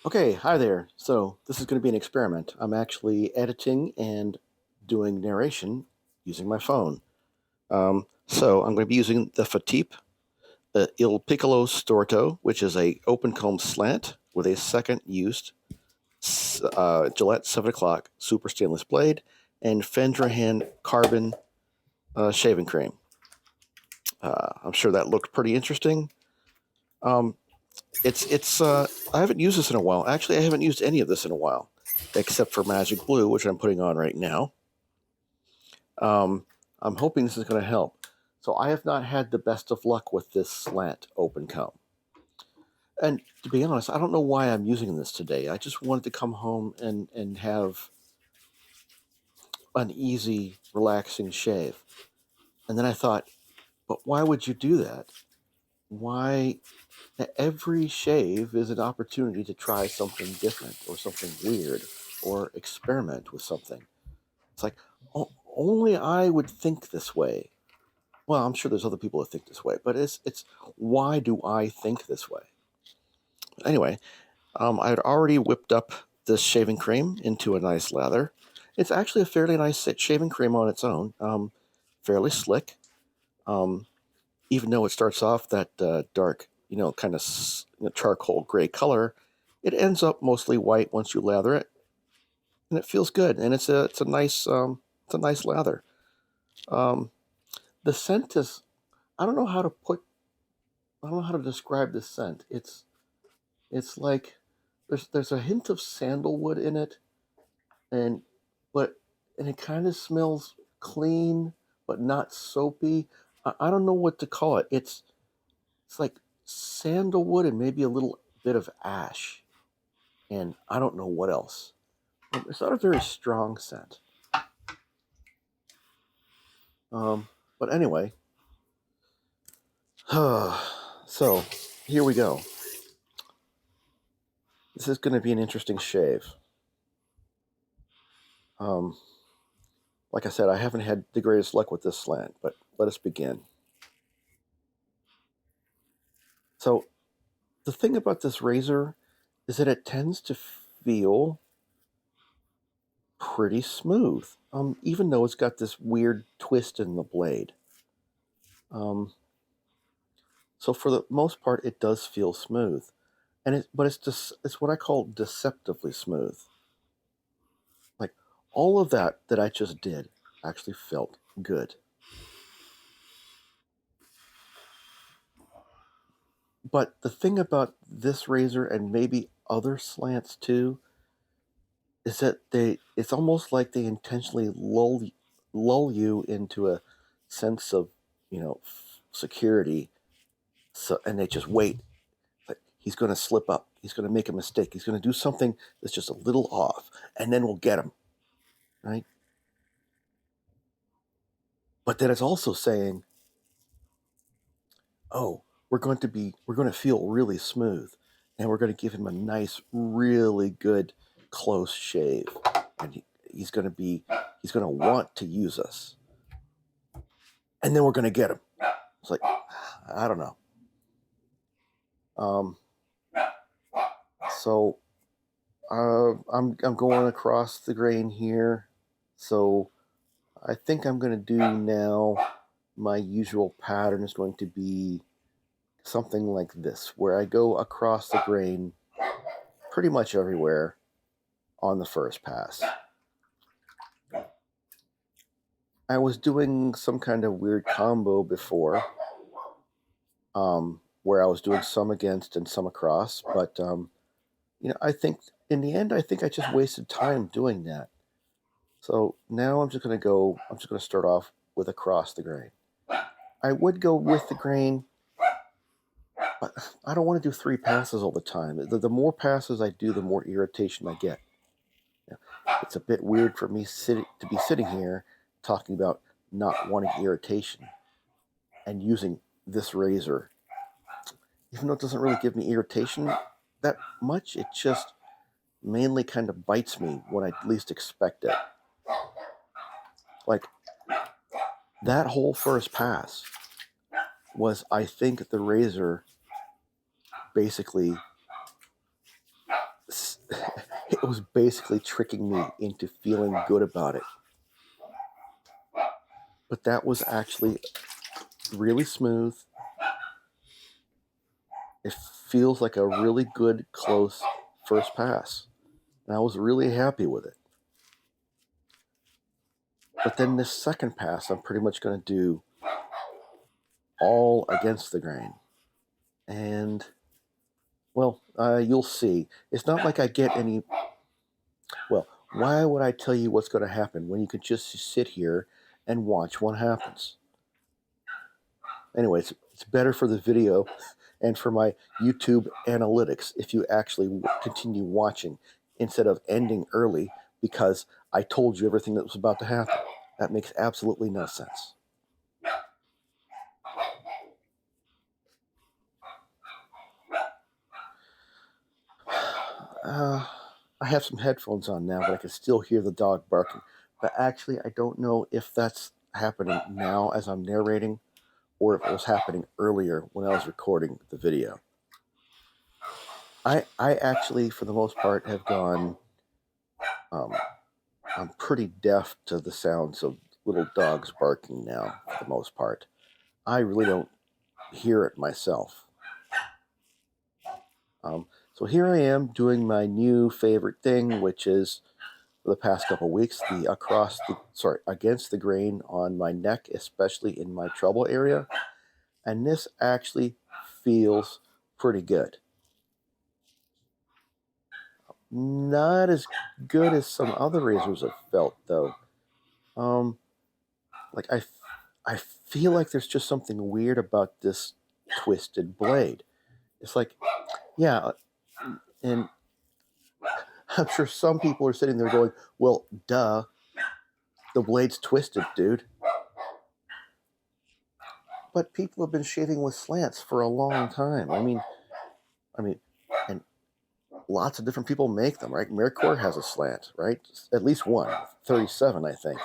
Okay, hi there. So this is going to be an experiment. I'm actually editing and doing narration using my phone. So I'm going to be using the FaTip, the Il Piccolo Storto, which is a open comb slant with a second used Gillette 7 o'clock super stainless blade and Fendrihan Carbon shaving cream. I'm sure that looked pretty interesting. Um, it's I haven't used this in a while. Actually, I haven't used any of this in a while, except for Magic Blue, which I'm putting on right now. Um, I'm hoping this is going to help. So I have not had the best of luck with this slant open comb. And to be honest, I don't know why I'm using this today. I just wanted to come home and have an easy, relaxing shave. And then I thought, but why would you do that? Why? Every shave is an opportunity to try something different or something weird or experiment with something. It's like, only I would think this way. Well, I'm sure there's other people that think this way, but it's why do I think this way? Anyway, I had already whipped up this shaving cream into a nice lather. It's actually a fairly nice shaving cream on its own, fairly slick. Um, Even though it starts off that dark, kind of charcoal gray color, it ends up mostly white once you lather it, and it feels good. And it's a nice lather. Um, the scent is I don't know how to put I don't know how to describe this scent. It's like there's a hint of sandalwood in it, and but and it kind of smells clean but not soapy. I don't know what to call it. It's like sandalwood and maybe a little bit of ash, and I don't know what else. It's not a very strong scent. Um, but anyway, so here we go. This is going to be an interesting shave. Um, like I said, I haven't had the greatest luck with this slant, but let us begin. So the thing about this razor is that it tends to feel pretty smooth, even though it's got this weird twist in the blade. Um, so for the most part, it does feel smooth, but it's what I call deceptively smooth. Like all of that I just did actually felt good. But the thing about this razor and maybe other slants too is that it's almost like they intentionally lull you into a sense of, security. So and they just wait. Like he's going to slip up. He's going to make a mistake. He's going to do something that's just a little off, and then we'll get him, right? But then it's also saying, "Oh, we're going to feel really smooth, and we're going to give him a nice, really good close shave, and he's going to want to use us, and then we're going to get him." It's like, I don't know. Um, so I'm going across the grain here. So I think I'm going to do now. My usual pattern is going to be something like this, where I go across the grain pretty much everywhere on the first pass. I was doing some kind of weird combo before, where I was doing some against and some across, but I think in the end, I think I just wasted time doing that. So now I'm just going to start off with across the grain. I would go with the grain, but I don't want to do 3 passes all the time. The more passes I do, the more irritation I get. It's a bit weird for me to be sitting here talking about not wanting irritation and using this razor. Even though it doesn't really give me irritation that much, it just mainly kind of bites me when I least expect it. Like that whole first pass was, I think, the razor basically it was basically tricking me into feeling good about it. But that was actually really smooth. It feels like a really good, close first pass. And I was really happy with it. But then this second pass, I'm pretty much going to do all against the grain. And, well, you'll see. It's not like I get any... Well, why would I tell you what's going to happen when you could just sit here and watch what happens? Anyway, it's better for the video and for my YouTube analytics if you actually continue watching instead of ending early because I told you everything that was about to happen. That makes absolutely no sense. I have some headphones on now, but I can still hear the dog barking. But actually, I don't know if that's happening now as I'm narrating or if it was happening earlier when I was recording the video. I actually, for the most part, have gone... I'm pretty deaf to the sounds of little dogs barking now, for the most part. I really don't hear it myself. So here I am doing my new favorite thing, which is, for the past couple weeks, against the grain on my neck, especially in my trouble area. And this actually feels pretty good. Not as good as some other razors have felt, though. Like I feel like there's just something weird about this twisted blade. It's like, yeah, and I'm sure some people are sitting there going, well, duh, the blade's twisted, dude. But people have been shaving with slants for a long time. I mean, and lots of different people make them, right? Mercor has a slant, right? At least one, 37, I think.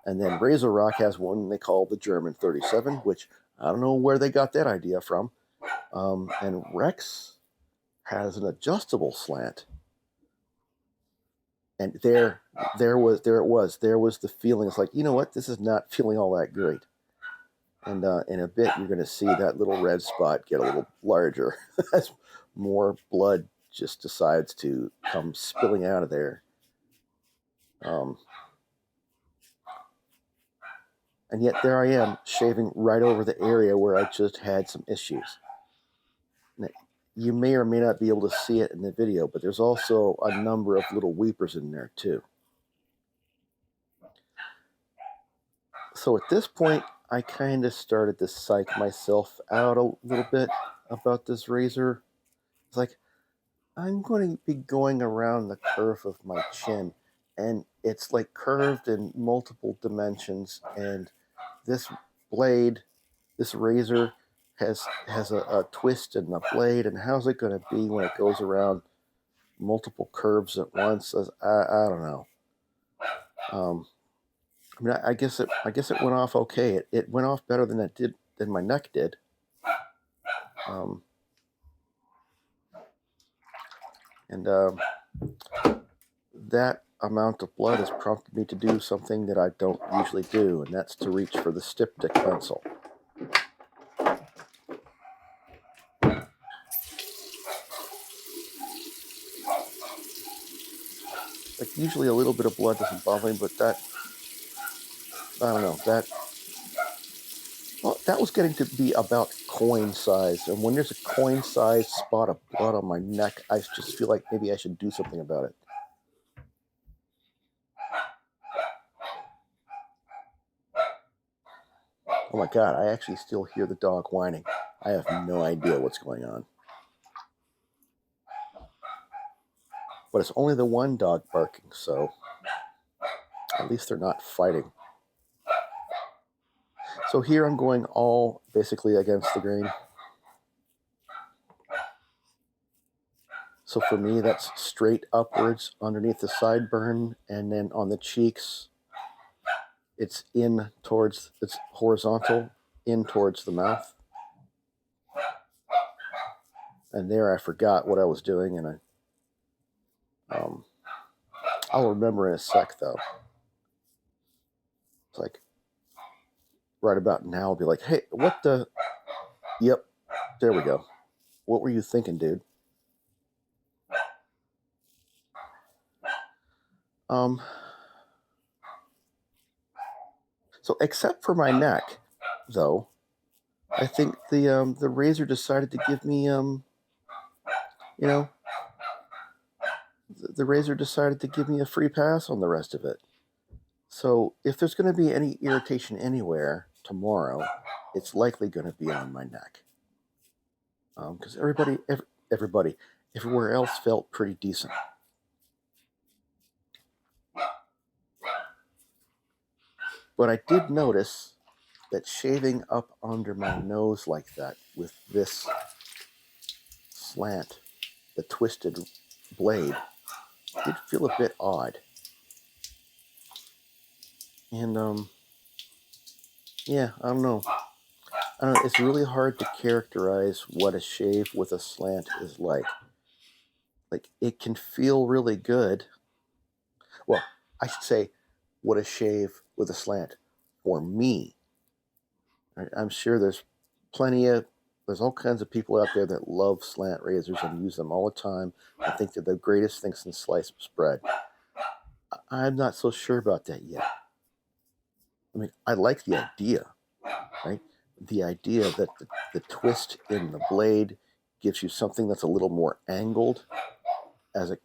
And then Razor Rock has one they call the German 37, which I don't know where they got that idea from. And Rex has an adjustable slant. And there was the feeling. It's like, you know what? This is not feeling all that great. And in a bit, you're going to see that little red spot get a little larger as more blood just decides to come spilling out of there. And yet there I am, shaving right over the area where I just had some issues. Now, you may or may not be able to see it in the video, but there's also a number of little weepers in there too. So at this point, I kind of started to psych myself out a little bit about this razor. It's like, I'm going to be going around the curve of my chin, and it's like curved in multiple dimensions, and this blade, this razor has a twist in the blade, and how's it going to be when it goes around multiple curves at once? I don't know. I mean, I guess it went off okay. It went off better than my neck did. That amount of blood has prompted me to do something that I don't usually do, and that's to reach for the styptic pencil. Like, usually a little bit of blood doesn't bother me, but that, I don't know, that was getting to be about coin size. And when there's a coin size spot of blood on my neck, I just feel like maybe I should do something about it. Oh my God, I actually still hear the dog whining. I have no idea what's going on. But it's only the one dog barking, so at least they're not fighting. So here I'm going all basically against the grain. So for me, that's straight upwards underneath the sideburn, and then on the cheeks, it's horizontal in towards the mouth. And there I forgot what I was doing, and I'll remember in a sec, though. It's like, right about now, I'll be like, hey, what the... Yep, there we go. What were you thinking, dude? So except for my neck, though, I think the razor decided to give me the razor decided to give me a free pass on the rest of it. So if there's going to be any irritation anywhere tomorrow, it's likely going to be on my neck. Because everybody, everywhere else felt pretty decent. But I did notice that shaving up under my nose like that with this slant, the twisted blade, did feel a bit odd. And yeah, I don't know. It's really hard to characterize what a shave with a slant is like. Like, it can feel really good. Well, I should say, what a shave with a slant for me. I'm sure there's all kinds of people out there that love slant razors and use them all the time and think they're the greatest things since sliced bread. I'm not so sure about that yet. I mean, I like the idea, right? The idea that the twist in the blade gives you something that's a little more angled as it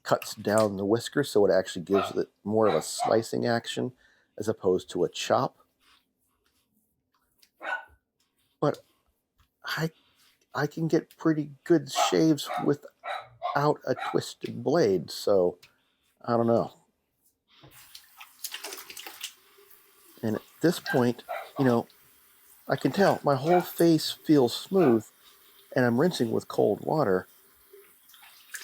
cuts down the whisker, so it actually gives it more of a slicing action as opposed to a chop. But I can get pretty good shaves without a twisted blade, so I don't know. And at this point, I can tell my whole face feels smooth, and I'm rinsing with cold water,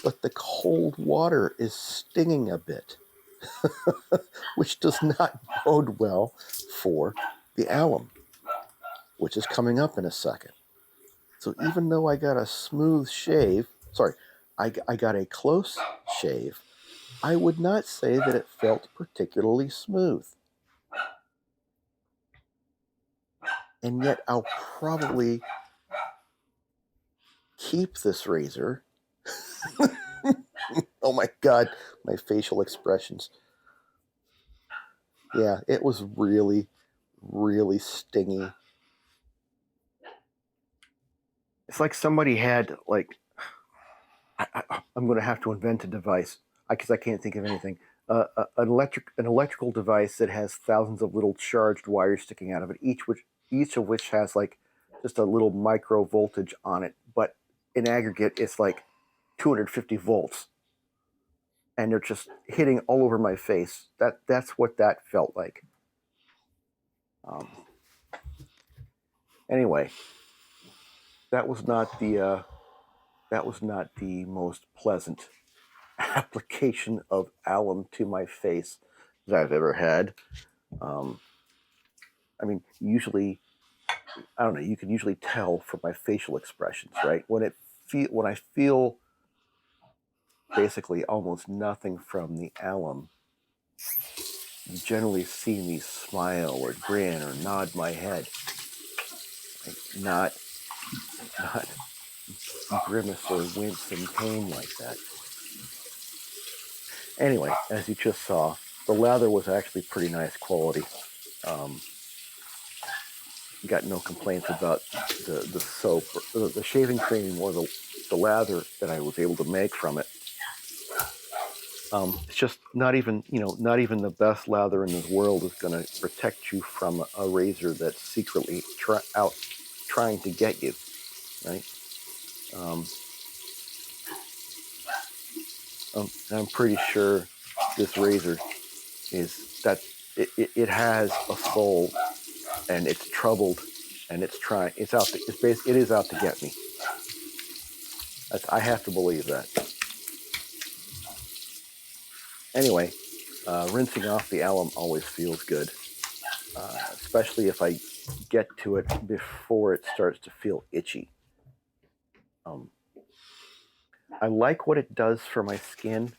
but the cold water is stinging a bit, which does not bode well for the alum, which is coming up in a second. So even though I got a smooth shave, I got a close shave, I would not say that it felt particularly smooth. And yet I'll probably keep this razor. Oh my God, my facial expressions. Yeah, it was really, really stingy. It's like somebody had, like, I'm going to have to invent a device because I can't think of anything. An electrical device that has thousands of little charged wires sticking out of it, each of which has like just a little micro voltage on it, but in aggregate it's like 250 volts, and they're just hitting all over my face. That's what that felt like. Anyway, that was not the most pleasant application of alum to my face that I've ever had. I mean, usually, I don't know. You can usually tell from my facial expressions, right? When I feel basically almost nothing from the alum, you generally see me smile or grin or nod my head, like not grimace or wince in pain like that. Anyway, as you just saw, the lather was actually pretty nice quality. Got no complaints about the soap, the shaving cream, or the lather that I was able to make from it. It's just not even the best lather in the world is going to protect you from a razor that's secretly trying to get you, right? I'm pretty sure this razor it has a soul, and it's troubled, and it is out to get me. I have to believe that. Anyway, rinsing off the alum always feels good, especially if I get to it before it starts to feel itchy. I like what it does for my skin.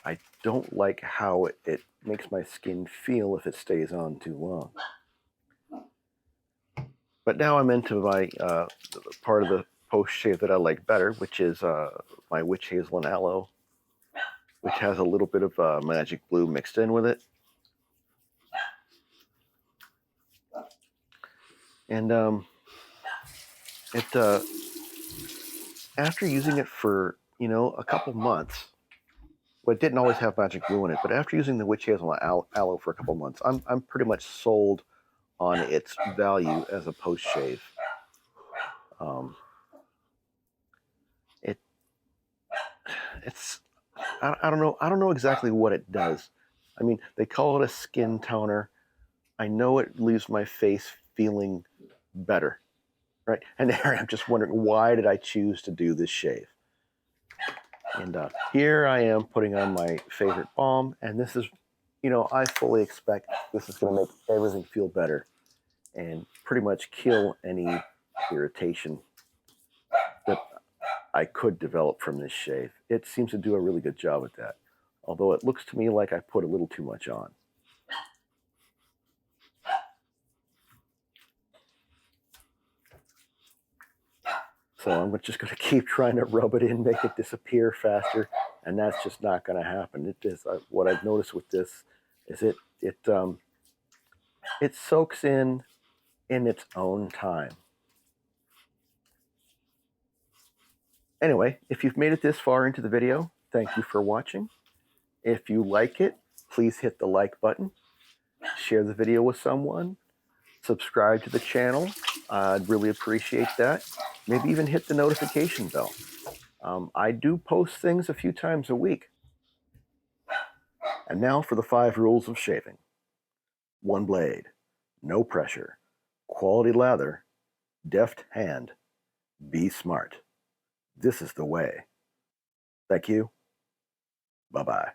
I don't like how it makes my skin feel if it stays on too long. But now I'm into my part of the post shave that I like better, which is my witch hazel and aloe, which has a little bit of magic blue mixed in with it. And after using it for a couple months, well, it didn't always have magic glue in it, but after using the witch hazel and aloe for a couple months, I'm pretty much sold on its value as a post shave. It's I don't know exactly what it does. I mean, they call it a skin toner. I know it leaves my face feeling better, right? And there I'm just wondering, why did I choose to do this shave? And here I am putting on my favorite balm, and this is, I fully expect this is going to make everything feel better and pretty much kill any irritation that I could develop from this shave. It seems to do a really good job at that, although it looks to me like I put a little too much on. So I'm just going to keep trying to rub it in, make it disappear faster, and that's just not going to happen. It just what I've noticed with this is it soaks in its own time. Anyway, if you've made it this far into the video, thank you for watching. If you like it, please hit the like button, share the video with someone, subscribe to the channel. I'd really appreciate that. Maybe even hit the notification bell. I do post things a few times a week. And now for the 5 rules of shaving. 1 blade, no pressure, quality lather, deft hand, be smart. This is the way. Thank you. Bye-bye.